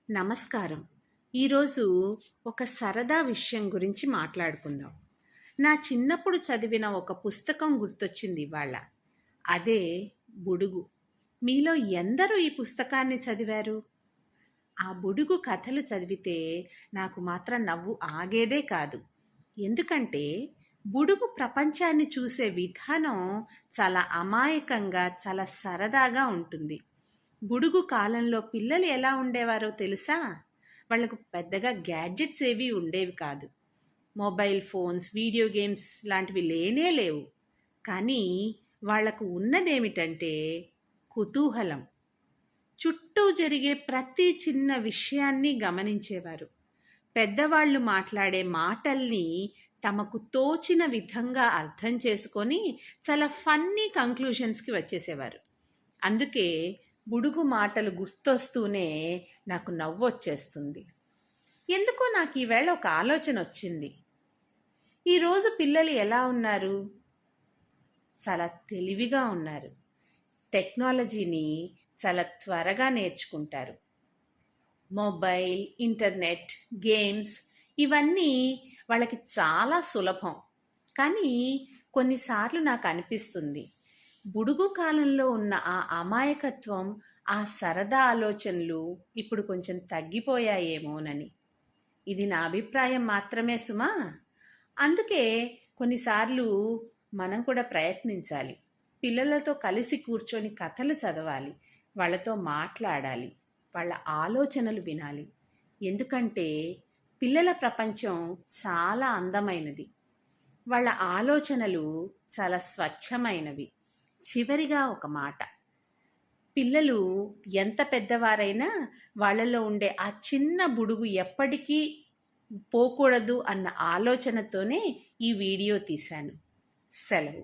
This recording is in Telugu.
నమస్కారం. ఈరోజు ఒక సరదా విషయం గురించి మాట్లాడుకుందాం. నా చిన్నప్పుడు చదివిన ఒక పుస్తకం గుర్తొచ్చింది ఇవాళ. అదే 'బుడుగు'. మీలో ఎందరూ ఈ పుస్తకాన్ని చదివారు? ఆ 'బుడుగు' కథలు చదివితే నాకు మాత్రం నవ్వు ఆగేదే కాదు. ఎందుకంటే బుడుగు ప్రపంచాన్ని చూసే విధానం చాలా అమాయకంగా, చాలా సరదాగా ఉంటుంది. బుడుగు కాలంలో పిల్లలు ఎలా ఉండేవారో తెలుసా? వాళ్ళకు పెద్దగా గ్యాడ్జెట్స్ ఏవి ఉండేవి కాదు. మొబైల్ ఫోన్స్, వీడియో గేమ్స్ లాంటివి లేనే లేవు. కానీ వాళ్లకు ఉన్నదేమిటంటే కుతూహలం. చుట్టూ జరిగే ప్రతి చిన్న విషయాన్ని గమనించేవారు. పెద్దవాళ్ళు మాట్లాడే మాటల్ని తమకు తోచిన విధంగా అర్థం చేసుకొని చాలా ఫన్నీ కంక్లూషన్స్కి వచ్చేసేవారు. అందుకే బుడుగు మాటలు గుర్తొస్తూనే నాకు నవ్వొచ్చేస్తుంది. ఎందుకో నాకు ఈవేళ ఒక ఆలోచన వచ్చింది. ఈరోజు పిల్లలు ఎలా ఉన్నారు? చాలా తెలివిగా ఉన్నారు. టెక్నాలజీని చాలా త్వరగా నేర్చుకుంటారు. మొబైల్, ఇంటర్నెట్, గేమ్స్ ఇవన్నీ వాళ్ళకి చాలా సులభం. కానీ కొన్నిసార్లు నాకు అనిపిస్తుంది, బుడుగు కాలంలో ఉన్న ఆ అమాయకత్వం, ఆ సరదా ఆలోచనలు ఇప్పుడు కొంచెం తగ్గిపోయాయేమోనని. ఇది నా అభిప్రాయం మాత్రమే సుమా. అందుకే కొన్నిసార్లు మనం కూడా ప్రయత్నించాలి. పిల్లలతో కలిసి కూర్చొని కథలు చదవాలి, వాళ్ళతో మాట్లాడాలి, వాళ్ళ ఆలోచనలు వినాలి. ఎందుకంటే పిల్లల ప్రపంచం చాలా అందమైనది. వాళ్ళ ఆలోచనలు చాలా స్వచ్ఛమైనవి. చివరిగా ఒక మాట, పిల్లలు ఎంత పెద్దవారైనా వాళ్ళలో ఉండే ఆ చిన్న బుడుగు ఎప్పటికీ పోకూడదు అన్న ఆలోచనతోనే ఈ వీడియో తీశాను. సెలవు.